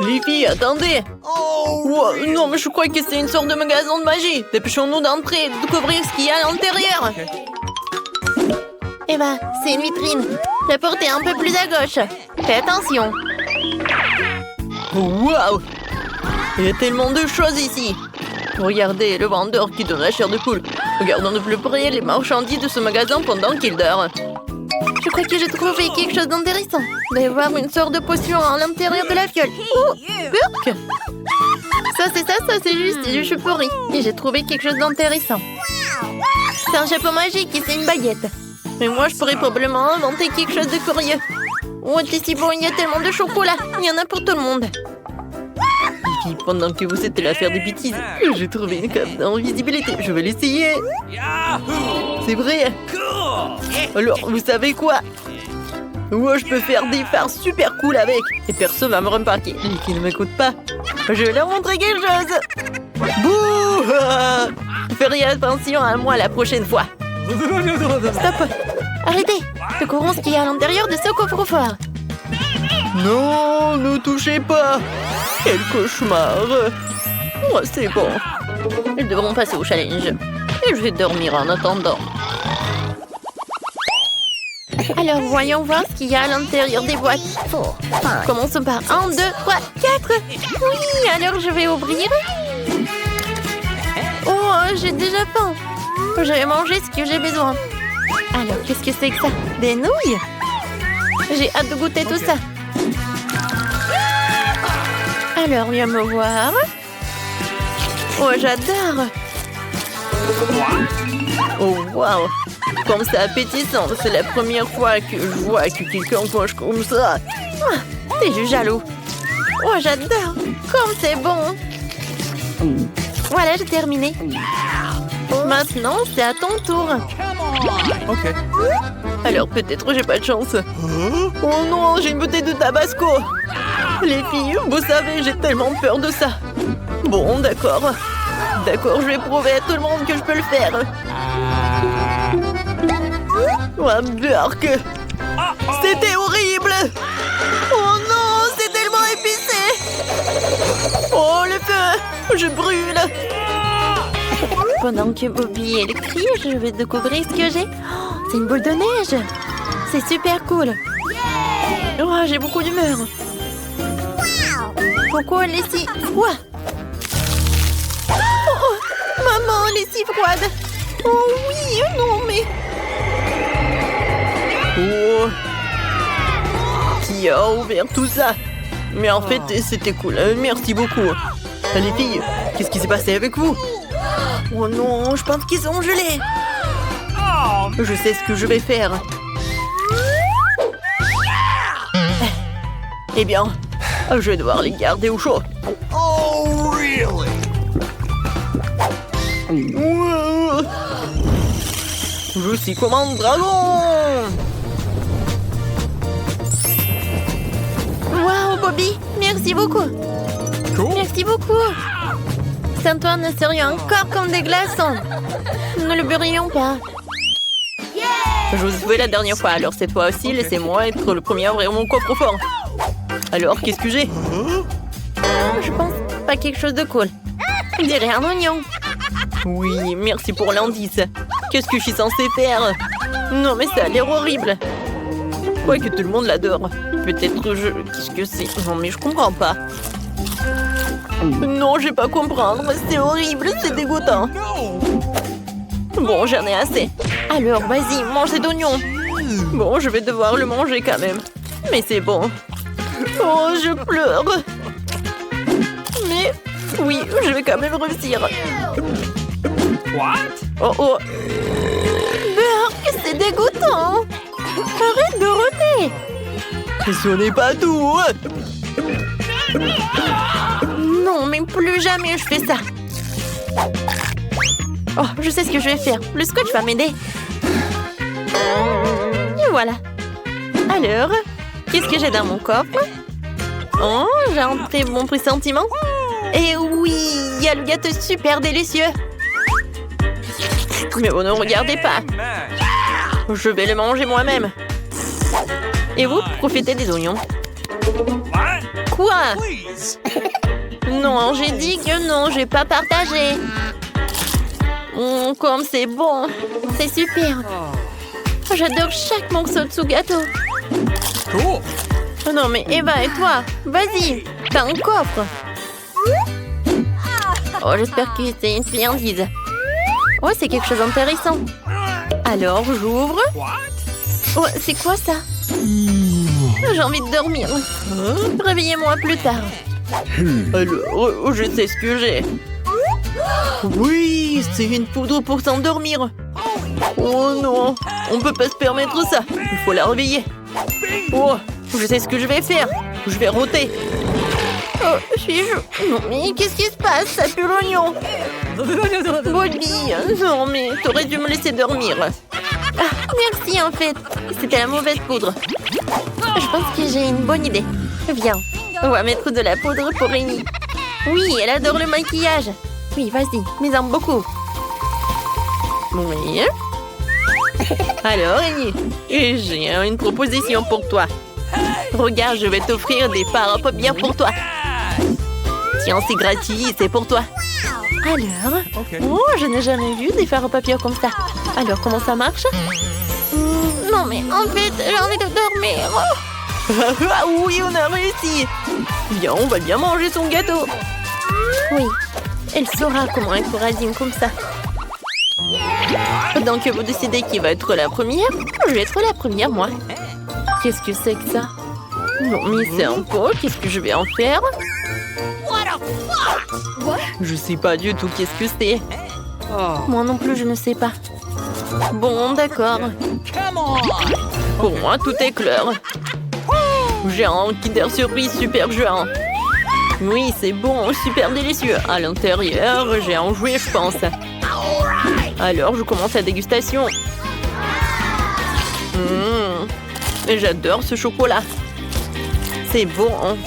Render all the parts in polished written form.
Les filles, attendez. Wow, non, mais je crois que c'est une sorte de magasin de magie. Dépêchons-nous d'entrer et de découvrir ce qu'il y a à l'intérieur. Eh ben, c'est une vitrine. La porte est un peu plus à gauche. Fais attention. Waouh! Il y a tellement de choses ici. Regardez le vendeur qui donne la chair de poule. Regardons de plus près les marchandises de ce magasin pendant qu'il dort. Je crois que j'ai trouvé quelque chose d'intéressant. Il doit y avoir une sorte de potion à l'intérieur de la fiole. Oh, Burk! Ça c'est juste du cheveu pourri. Et j'ai trouvé quelque chose d'intéressant. C'est un chapeau magique et c'est une baguette. Mais moi, je pourrais probablement inventer quelque chose de curieux. Oh, c'est si bon, il y a tellement de chocolat. Il y en a pour tout le monde. Et puis, pendant que vous étiez là à faire des bêtises, j'ai trouvé une cape d'invisibilité. Je vais l'essayer. C'est vrai. Alors, vous savez quoi? Moi, je peux faire des farces super cool avec. Et personne va me remarquer. Et qui ne m'écoute pas. Je vais leur montrer quelque chose. Bouh! Faites attention à moi la prochaine fois. Stop! Arrêtez! Découvrons ce qu'il y a à l'intérieur de ce coffre-fort. Non, ne touchez pas! Quel cauchemar! Oh, c'est bon. Ils devront passer au challenge. Et je vais dormir en attendant. Alors, voyons voir ce qu'il y a à l'intérieur des boîtes. Commençons par 1, 2, 3, 4. Oui, alors je vais ouvrir. Oh, j'ai déjà faim. Je vais manger ce que j'ai besoin. Alors, qu'est-ce que c'est que ça? Des nouilles? J'ai hâte de goûter tout ça. Alors, viens me voir. Oh, j'adore. Oh, waouh. Comme c'est appétissant. C'est la première fois que je vois que quelqu'un mange comme ça. Ah, t'es juste jaloux. Oh, j'adore. Comme c'est bon. Voilà, j'ai terminé. Maintenant, c'est à ton tour. Ok. Alors peut-être j'ai pas de chance. Oh non, j'ai une bouteille de tabasco. Les filles, vous savez, j'ai tellement peur de ça. Bon, d'accord. D'accord, je vais prouver à tout le monde que je peux le faire. Oh, Burk. C'était horrible. Oh non, c'est tellement épicé. Oh, le feu. Je brûle. Pendant que Bobby elle crie, je vais découvrir ce que j'ai. Oh, c'est une boule de neige. C'est super cool. Oh, j'ai beaucoup d'humeur. Pourquoi elle est si froide? Oh, maman, elle est si froide. Oh oui, non mais... Oh. Qui a ouvert tout ça? Mais en fait, c'était cool. Merci beaucoup. Les filles, qu'est-ce qui s'est passé avec vous? Oh non, je pense qu'ils sont gelés. Je sais ce que je vais faire. Eh bien, je vais devoir les garder au chaud. Oh, really? Je suis comme un dragon. Waouh, Bobby, merci beaucoup. Cool. Merci beaucoup. Saint-Antoine sérieux encore comme des glaçons. Ne le brûlons pas. Je vous ai sauvé la dernière fois, alors cette fois aussi, laissez-moi être le premier à ouvrir mon coffre-fort. Alors, qu'est-ce que j'ai? Je pense pas quelque chose de cool. On dirait un oignon. Oui, merci pour l'indice. Qu'est-ce que je suis censée faire? Non, mais ça a l'air horrible. Quoique tout le monde l'adore. Peut-être je... Qu'est-ce que c'est? Non, mais je comprends pas. Non, je vais pas comprendre. C'est horrible, c'est dégoûtant. Bon, j'en ai assez. Alors, vas-y, mange cet oignon. Bon, je vais devoir le manger quand même. Mais c'est bon. Oh, je pleure. Mais oui, je vais quand même réussir. What? Oh oh. Burk, c'est dégoûtant. Arrête de rôter. Ce n'est pas tout. Non, mais plus jamais je fais ça. Oh, je sais ce que je vais faire. Le scotch va m'aider. Et voilà. Alors, qu'est-ce que j'ai dans mon coffre? Oh, j'ai un très bon pressentiment. Et oui, il y a le gâteau super délicieux. Mais vous ne regardez pas. Je vais le manger moi-même. Et vous, profitez des oignons. Please. Non, j'ai dit que non, j'ai pas partagé. Comme c'est bon. C'est super. J'adore chaque morceau de ce gâteau. Cool. Oh non, mais Eva, et toi? Vas-y, t'as un coffre. Oh, j'espère que c'est une friandise. Oh, c'est quelque chose d'intéressant. Alors, j'ouvre. What? Oh, c'est quoi ça? J'ai envie de dormir. Réveillez-moi plus tard. Alors, je sais ce que j'ai. Oui, c'est une poudre pour s'endormir. Oh non, on peut pas se permettre ça. Il faut la réveiller. Oh, je sais ce que je vais faire. Je vais rôter. Oh, je suis chaud. Non, mais qu'est-ce qui se passe? Ça pue l'oignon. Bobby, non, mais t'aurais dû me laisser dormir. Ah, merci, en fait. C'était la mauvaise poudre. Je pense que j'ai une bonne idée. Viens, on va mettre de la poudre pour Amy. Oui, elle adore le maquillage. Oui, vas-y, mets-en beaucoup. Oui. Alors, Amy, j'ai une proposition pour toi. Regarde, je vais t'offrir des fards à paupières pour toi. Tiens, c'est gratuit, c'est pour toi. Alors? Ok. Oh, je n'ai jamais vu des fards à paupières comme ça. Alors, comment ça marche? Non, mais en fait, j'ai envie de dormir. Ah oui, on a réussi. Bien, on va bien manger son gâteau. Oui, elle saura comment être radine comme ça. Donc, vous décidez qui va être la première? Je vais être la première, moi. Qu'est-ce que c'est que ça? Non, mais c'est un pot. Qu'est-ce que je vais en faire? Je sais pas du tout qu'est-ce que c'est. Moi non plus, je ne sais pas. Bon, d'accord. Come on. Pour moi, tout est clair. J'ai un Kinder Surprise super géant. Oui, c'est bon, super délicieux. À l'intérieur, j'ai un jouet, je pense. Alors, je commence la dégustation. J'adore ce chocolat. C'est bon.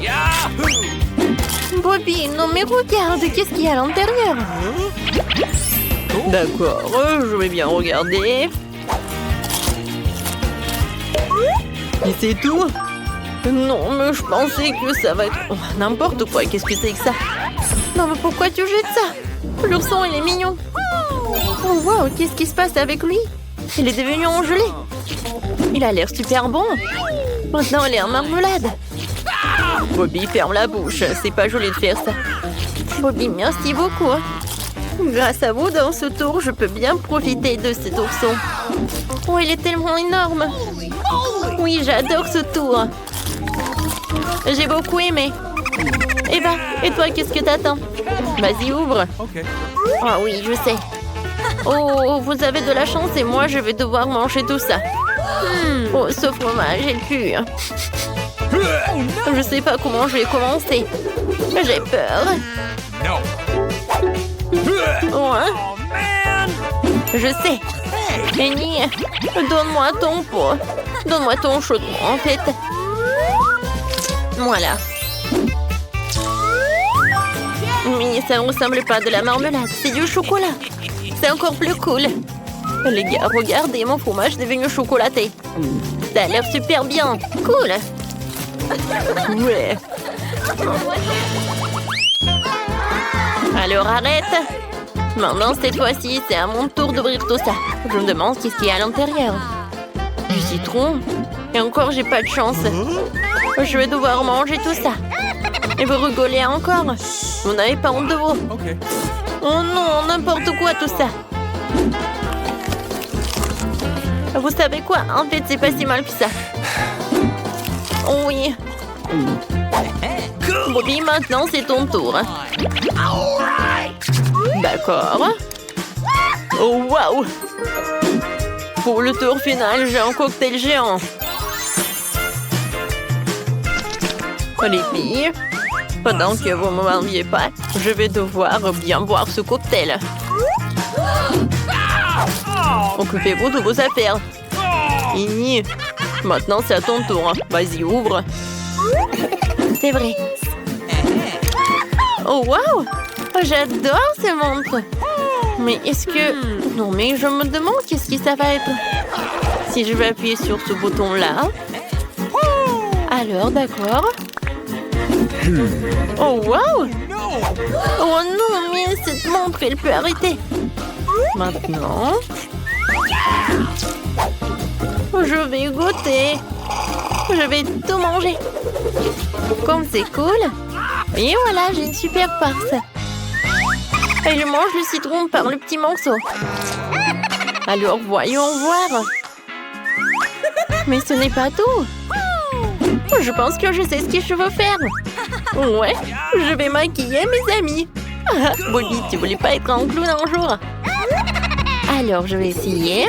Yahoo! Bobby, non mais regarde, qu'est-ce qu'il y a à l'intérieur? D'accord, je vais bien regarder. Et c'est tout? Non, mais je pensais que ça va être... Oh, n'importe quoi, qu'est-ce que c'est que ça? Non, mais pourquoi tu jettes ça? L'ourson, il est mignon. Oh, wow, qu'est-ce qui se passe avec lui? Il est devenu en gelée. Il a l'air super bon. Maintenant, il est en marmelade. Bobby, ferme la bouche. C'est pas joli de faire ça. Bobby, merci beaucoup. Grâce à vous, dans ce tour, je peux bien profiter de cet ourson. Oh, il est tellement énorme. Oui, j'adore ce tour. J'ai beaucoup aimé. Eva, et toi, qu'est-ce que t'attends? Vas-y, ouvre. Ok. Ah oui, je sais. Oh, vous avez de la chance et moi, je vais devoir manger tout ça. Oh, ce fromage est pur. Je sais pas comment je vais commencer. J'ai peur. No. Oh, hein? Oh man. Je sais. Annie, donne-moi ton pot. Donne-moi ton chaudron, en fait. Voilà. Mais ça ne ressemble pas à de la marmelade, c'est du chocolat. C'est encore plus cool. Les gars, regardez, mon fromage est devenu chocolaté. Ça a l'air super bien. Cool. Ouais. Alors arrête. Maintenant, cette fois-ci, c'est à mon tour d'ouvrir tout ça. Je me demande qu'est-ce qu'il y a à l'intérieur. Du citron. Et encore, j'ai pas de chance. Je vais devoir manger tout ça. Et vous rigolez encore? Vous n'avez pas honte de vous? Ok. Oh non, n'importe quoi tout ça. Vous savez quoi? En fait, c'est pas si mal que ça. Oh oui. Bobby, maintenant, c'est ton tour. D'accord. Oh, waouh! Pour le tour final, j'ai un cocktail géant. Les filles, pendant que vous ne m'enviez pas, je vais devoir bien boire ce cocktail. Occupez-vous de vos affaires. Igny, maintenant c'est à ton tour. Vas-y, ouvre. C'est vrai. Oh, waouh! J'adore ces montres. Mais est-ce que... Non, mais je me demande qu'est-ce que ça va être. Si je vais appuyer sur ce bouton-là... Alors, d'accord. Oh, wow! No! Oh non, mais cette montre, elle peut arrêter. Maintenant... je vais goûter. Je vais tout manger. Comme c'est cool. Et voilà, j'ai une super farce. Et je mange le citron par le petit morceau. Alors, voyons voir. Mais ce n'est pas tout. Je pense que je sais ce que je veux faire. Ouais, je vais maquiller mes amis. Ah, Bobby, tu voulais pas être un clown un jour? Alors, je vais essayer.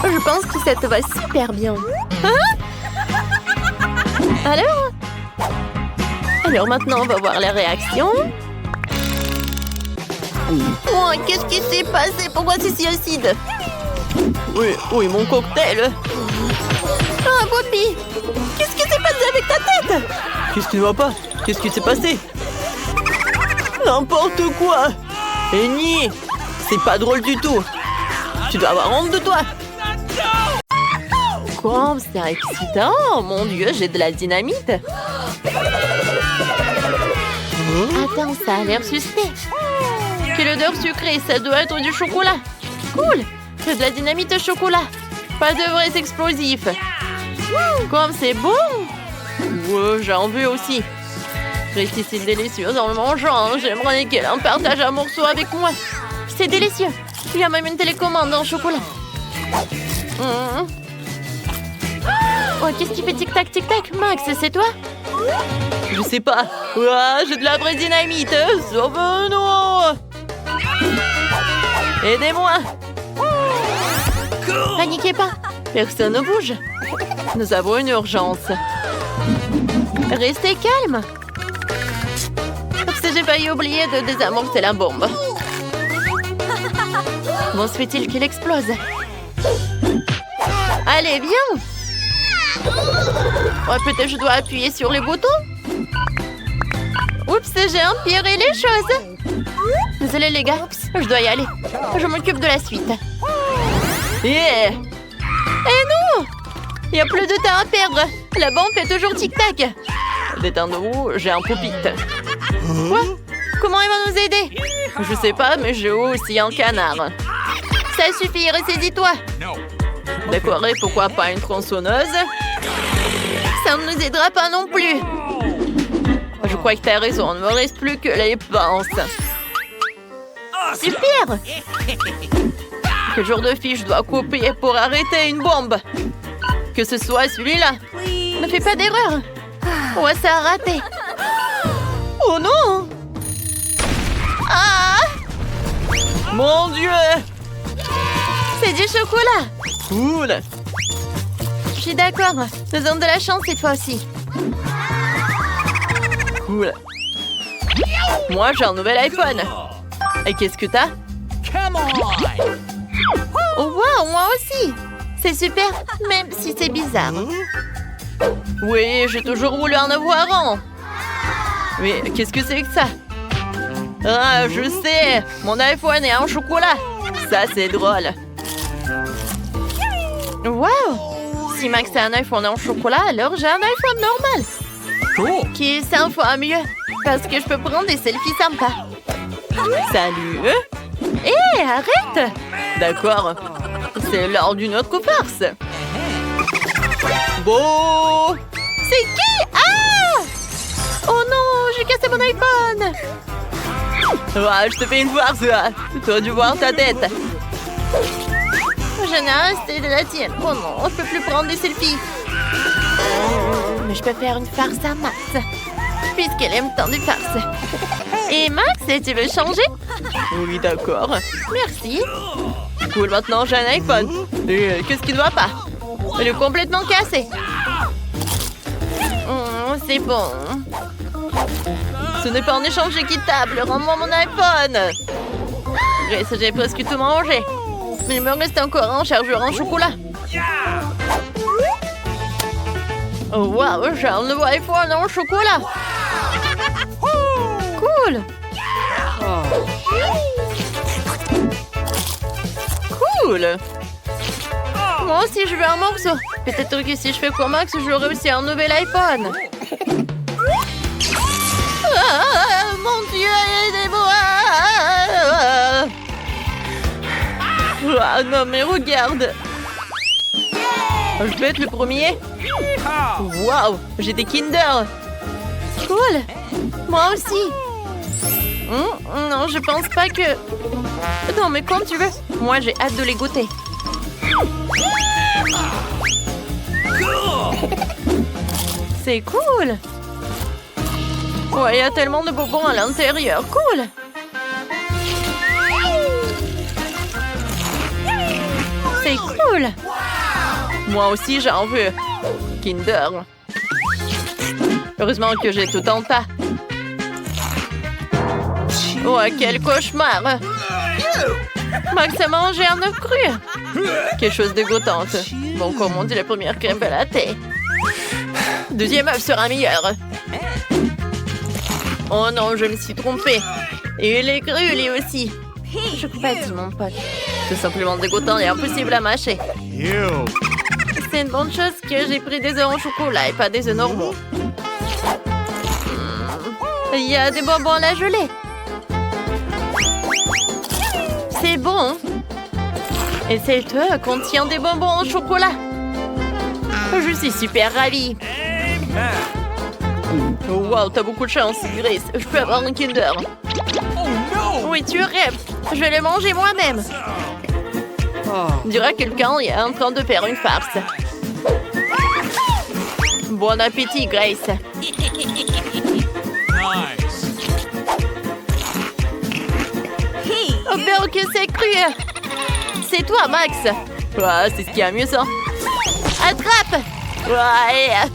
Je pense que ça te va super bien. Hein? Alors maintenant, on va voir la réaction. Oh, qu'est-ce qui s'est passé? Pourquoi c'est si acide? Oui, mon cocktail. Ah, Bobby! Qu'est-ce qui s'est passé avec ta tête? Qu'est-ce qui ne va pas? Qu'est-ce qui s'est passé? N'importe quoi! Eni, c'est pas drôle du tout. Tu dois avoir honte de toi. Quoi? C'est excitant! Oh, mon Dieu, j'ai de la dynamite. Attends, ça a l'air suspect. Quelle odeur sucrée, ça doit être du chocolat. Cool! C'est de la dynamite au chocolat. Pas de vrais explosifs. Comme c'est bon! Ouais, j'en veux aussi. Christy, c'est délicieux en le mangeant. J'aimerais qu'elle en partage un morceau avec moi. C'est délicieux. Il y a même une télécommande en chocolat. Oh, qu'est-ce qui fait tic-tac, tic-tac? Max, c'est toi? Je sais pas. Ouah, j'ai de la vraie dynamite. Sauve-nous! Aidez-moi! Paniquez pas. Personne ne bouge. Nous avons une urgence. Restez calme. Oups, j'ai failli oublier de désamorcer la bombe. Bon, se fait-il qu'il explose? Allez, viens! Ouais, peut-être je dois appuyer sur les boutons. Oups, j'ai empiré les choses. Désolé les gars, je dois y aller. Je m'occupe de la suite. Yeah! Eh non! Il n'y a plus de temps à perdre. La bombe fait toujours tic-tac. Détendez-vous, j'ai un poupite. Quoi? Comment il va nous aider? Je sais pas, mais j'ai aussi un canard. Ça suffit, ressaisis-toi. No! D'accord, et pourquoi pas une tronçonneuse? Ça ne nous aidera pas non plus. Je crois que t'as raison, il ne me reste plus que les pinces. Super! Quel genre de fiche je dois couper pour arrêter une bombe? Que ce soit celui-là. Ne fais pas d'erreur. Ouais, ça a raté. Oh non! Ah! Mon Dieu! C'est du chocolat. Cool. Je suis d'accord. Nous avons de la chance cette fois-ci. Cool. Moi, j'ai un nouvel iPhone. Et qu'est-ce que t'as? Come on! Oh, wow, moi aussi. C'est super, même si c'est bizarre. Oui, j'ai toujours voulu en avoir un. Mais qu'est-ce que c'est que ça? Ah, je sais. Mon iPhone est en chocolat. Ça, c'est drôle. Wow! Si Max a un iPhone en chocolat, alors j'ai un iPhone normal. Cool! Qui est 100 fois mieux. Parce que je peux prendre des selfies sympas. Salut! Hé, arrête! D'accord. C'est l'heure d'une autre farce. Bon! C'est qui? Ah! Oh non, j'ai cassé mon iPhone! Ah, je te fais une farce, là. Tu as dû voir ta tête. J'en ai resté de la tienne. Oh non, je peux plus prendre des selfies. Mais je peux faire une farce à Max. Puisqu'elle aime tant des farces. Et Max, tu veux changer? Oui, d'accord. Merci. Cool, maintenant j'ai un iPhone. Et qu'est-ce qui ne va pas? Il est complètement cassé. C'est bon. Ce n'est pas un échange équitable. Rends-moi mon iPhone. Grace, j'ai presque tout mangé. Mais il me reste encore un chargeur en chocolat. Oh wow, j'ai un nouveau iPhone en chocolat. Cool. Cool. Moi aussi, je veux un morceau. Peut-être que si je fais comme Max, j'aurai aussi un nouvel iPhone. Ah, mon Dieu, aidez-moi! Ah non, mais regarde! Je peux être le premier? Waouh, j'ai des Kinder! Cool! Moi aussi! Non, je pense pas que... Non, mais quand tu veux. Moi, j'ai hâte de les goûter. C'est cool! Ouais, il y a tellement de bonbons à l'intérieur. Cool! C'est cool! Moi aussi, j'en veux. Kinder. Heureusement que j'ai tout en tas. Oh, quel cauchemar! Max a mangé un œuf cru. Quelque chose de dégoûtante. Bon, comme on dit, la première crème thé. Deuxième œuf sera meilleur. Oh non, je me suis trompée. Et il est cru, lui aussi. Je compatis, mon pote. C'est simplement dégoûtant et impossible à mâcher. C'est une bonne chose que j'ai pris des œufs en chocolat et pas des œufs normaux. Il y a des bonbons à la gelée. C'est bon. Et cet œuf contient des bonbons en chocolat. Je suis super ravie. Wow, t'as beaucoup de chance, Grace. Je peux avoir un Kinder. Oui, tu rêves. Je vais les manger moi-même. On dirait que quelqu'un est en train de faire une farce. Bon appétit, Grace. Oh, ben que c'est cru. C'est toi, Max. Ouais, c'est ce qu'il y a mieux, ça. Attrape. Ouais.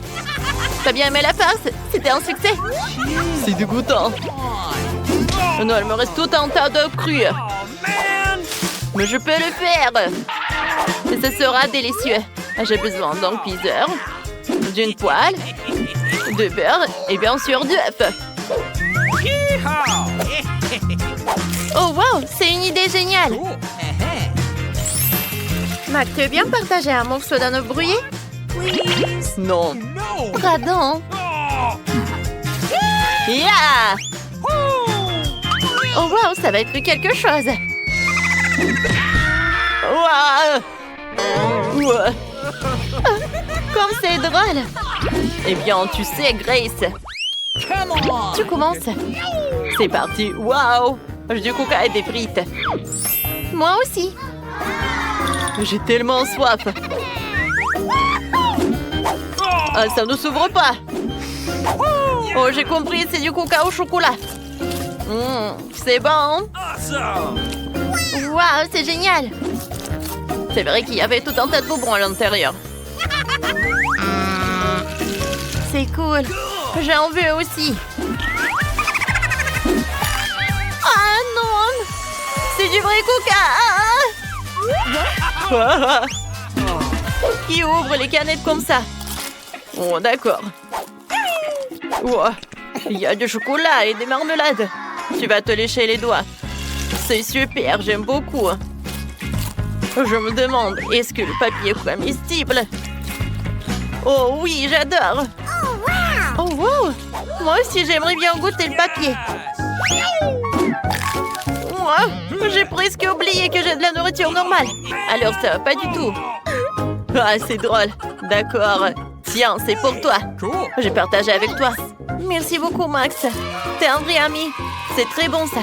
T'as bien aimé la farce? C'était un succès. C'est dégoûtant. Oh non, il me reste tout un tas d'œufs crus. Mais je peux le faire. Et ce sera délicieux. J'ai besoin d'un cuiseur, d'une poêle, de beurre et bien sûr d'œufs. Oh wow, c'est une idée géniale. Mac, tu veux bien partager un morceau d'un œuf brouillé? Non. Pardon. Yeah! Oh wow, ça va être quelque chose. Wow! Ouais. Comme c'est drôle. Eh bien, tu sais, Grace. Tu commences. C'est parti. Wow! J'ai du coca et des frites. Moi aussi. J'ai tellement soif. Ah, ça ne s'ouvre pas. Oh, j'ai compris, c'est du coca au chocolat. C'est bon. Waouh, c'est génial. C'est vrai qu'il y avait tout un tas de bonbons à l'intérieur. C'est cool. J'en veux aussi. Ah non! C'est du vrai coca! Qui ouvre les canettes comme ça? Oh, d'accord. Wow. Il y a du chocolat et des marmelades. Tu vas te lécher les doigts. C'est super, j'aime beaucoup. Je me demande, est-ce que le papier est comestible? Oh oui, j'adore. Oh wow! Moi aussi, j'aimerais bien goûter le papier. J'ai presque oublié que j'ai de la nourriture normale. Alors ça va pas du tout. Ah, c'est drôle. D'accord. Tiens, c'est pour toi. J'ai partagé avec toi. Merci beaucoup, Max. T'es un vrai ami. C'est très bon, ça.